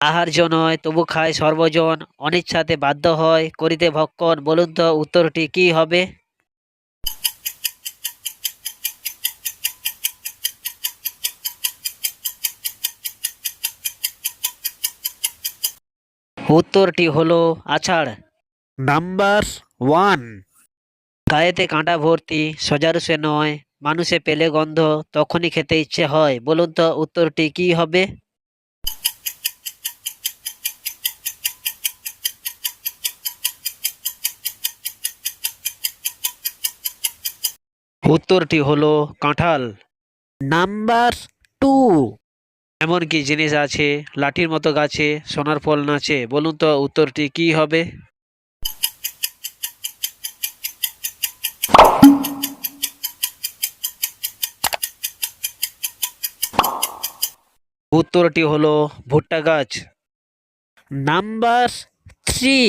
আহার্য নয় তবু খায় সর্বজন, অনিচ্ছাতে বাধ্য হয় করিতে ভক্ষণ। বলুন তো উত্তরটি কি হবে? উত্তরটি হলো আষাঢ়। নাম্বার 1। গায়েতে কাঁটা ভর্তি, সজারু সে নয়, মানুষে পেলে গন্ধ তখনই খেতে ইচ্ছে হয়। বলুন তো উত্তরটি কি হবে? উত্তরটি হলো কাঁঠাল। নাম্বার 2। এমন কি জিনিস আছে লাঠির মতো গাছে সোনার ফল নাচে? বলুন তো উত্তরটি কি হবে? উত্তরটি হলো ভুট্টা গাছ। নাম্বার 3।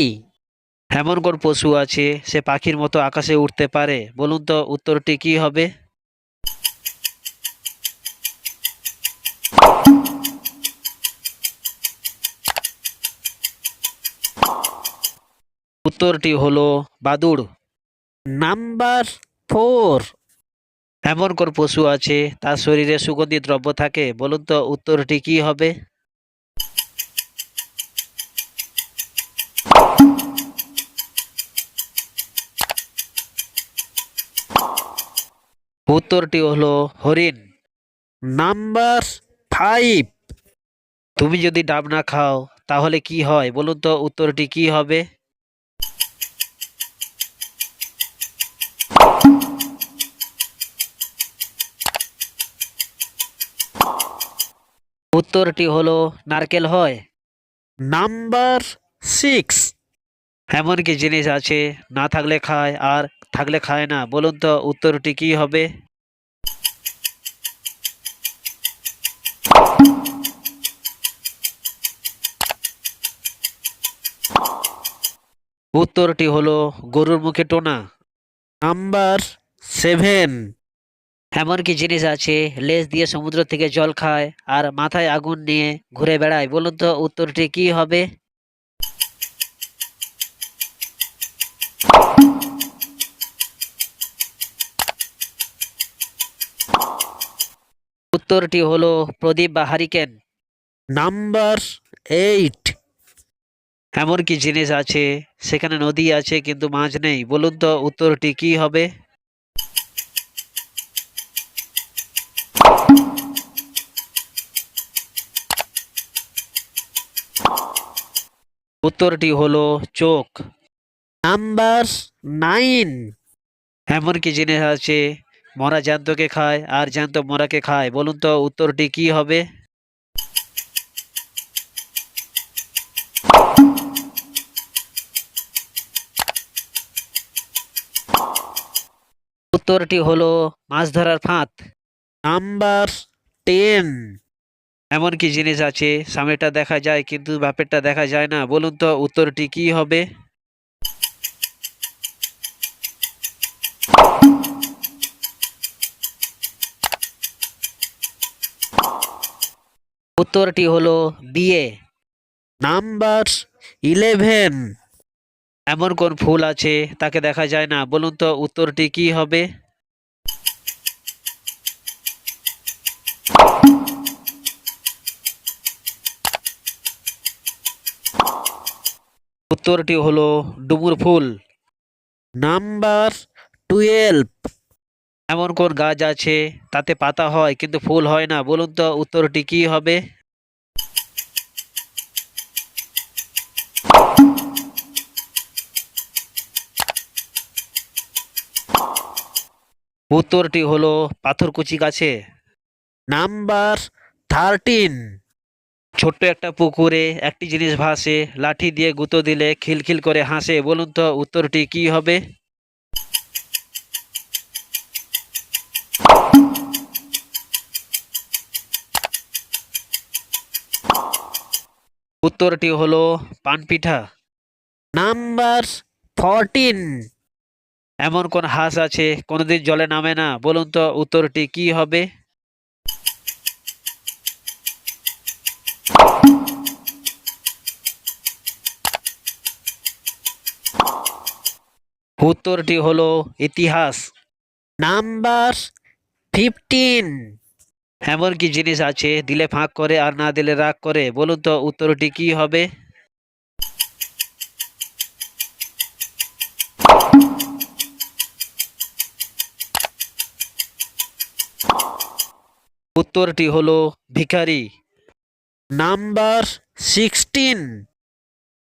এমন কোন পশু আছে সে পাখির মতো আকাশে উড়তে পারে? বলুন তো উত্তরটি কি হবে? উত্তরটি হলো বাদুড়। নাম্বার 4। এমন কোন পশু আছে তার শরীরে সুগন্ধি দ্রব্য থাকে? বলুন তো উত্তরটি কি হবে? উত্তরটি হলো হরিণ। নাম্বার 5। তুমি যদি ডাব না খাও তাহলে কি হয়? বলুন তো উত্তরটি কি হবে? উত্তরটি হলো নারকেল হয়। নাম্বার 6। এমন কি জিনিস আছে না থাকলে খায় আর থাকলে খায় না? বলুন তো উত্তরটি কি হবে? উত্তরটি হলো গরুর মুখে টোনা। নাম্বার 7। এমন কি জিনিস আছে লেজ দিয়ে সমুদ্র থেকে জল খায় আর মাথায় আগুন নিয়ে ঘুরে বেড়ায়? বলুন তো উত্তরটি কি হবে? উত্তরটি হলো প্রদীপ বা হারিকেন। নাম্বার 8। এমন কি জিনিস আছে সেখানে নদী আছে কিন্তু মাছ নেই? বলুন তো উত্তরটি কি হবে? উত্তরটি হলো চোখ। নাম্বার 9। এমন কি জিনিস আছে মরা জ্যান্তকে খায় আর জ্যান্ত মরাকে খায়? বলুন তো উত্তরটি কি হবে? উত্তরটি হলো মাছ ধরার ফাঁদ। নাম্বার 10। এমন কি জিনিস আছে সামনেটা দেখা যায় কিন্তু বাপেরটা দেখা যায় না? বলুন তো উত্তরটি কি হবে? উত্তরটি হলো বিয়ে। নাম্বার 11। এমন কোন ফুল আছে তাকে দেখা যায় না? বলুন তো উত্তরটি কি হবে? উত্তরটি হলো ডুমুর ফুল। নাম্বার 12। এমন কোন গাছ আছে তাতে পাতা হয় কিন্তু ফুল হয় না? বলুন তো উত্তরটি কি হবে? উত্তরটি হলো পাথরকুচি গাছে। নাম্বার 13। ছোট্ট একটা পুকুরে একটি জিনিস ভাসে, লাঠি দিয়ে গুঁতো দিলে খিলখিল করে হাসে। বলুন তো উত্তরটি কি হবে? উত্তরটি হলো পানপিঠা। নাম্বার 14। এমন কোন হাঁস আছে কোনোদিন জলে নামে না? বলুন তো উত্তরটি কি হবে? উত্তরটি হলো ইতিহাস। নাম্বার 15। এমন কি জিনিস আছে দিলে ফাঁক করে আর না দিলে রাগ করে? বলুন তো উত্তরটি কি হবে? উত্তরটি হলো ভিখারি। নাম্বার 16।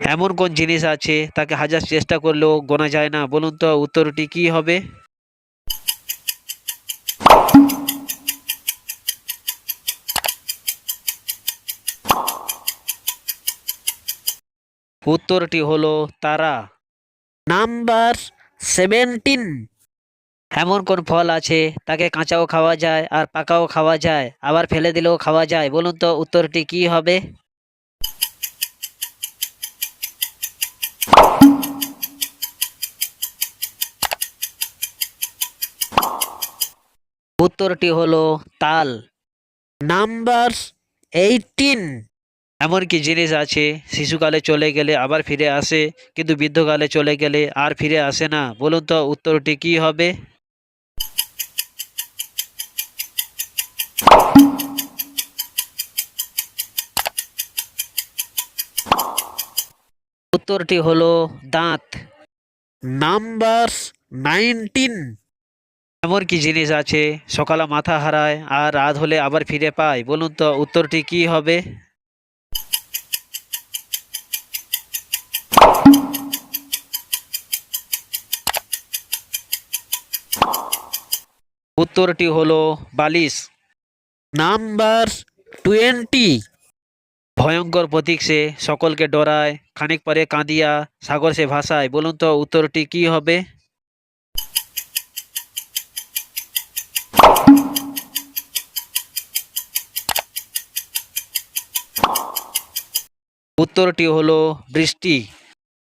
এমন কোন জিনিস আছে তাকে হাজার চেষ্টা করলেও গোনা যায় না? বলুন তো উত্তরটি কি হবে? উত্তরটি হলো তারা। নাম্বার 17। এমন কোন ফল আছে তাকে কাঁচাও খাওয়া যায় আর পাকাও খাওয়া যায়, আবার ফেলে দিলেও খাওয়া যায়? বলুন তো উত্তরটি কি হবে? উত্তরটি হলো তাল। নাম্বার 18। এমন কি জিনিস আছে শিশুকালে চলে গেলে আবার ফিরে আসে, কিন্তু বৃদ্ধকালে চলে গেলে আর ফিরে আসে না? বলুন তো উত্তরটি কি হবে? উত্তরটি হলো দাঁত। নাম্বার 19। এমন কি জিনিস আছে সকালে মাথা হারায় আর রাত হলে আবার ফিরে পায়? বলুন তো উত্তরটি কি হবে? উত্তরটি হলো বালিশ। নাম্বার 20। ভয়ঙ্কর প্রতীক সে সকলকে ডরায়, খানিক পরে কাঁদিয়া সাগর সে ভাসায়। বলুন তো উত্তরটি কি হবে? উত্তরটি হলো বৃষ্টি।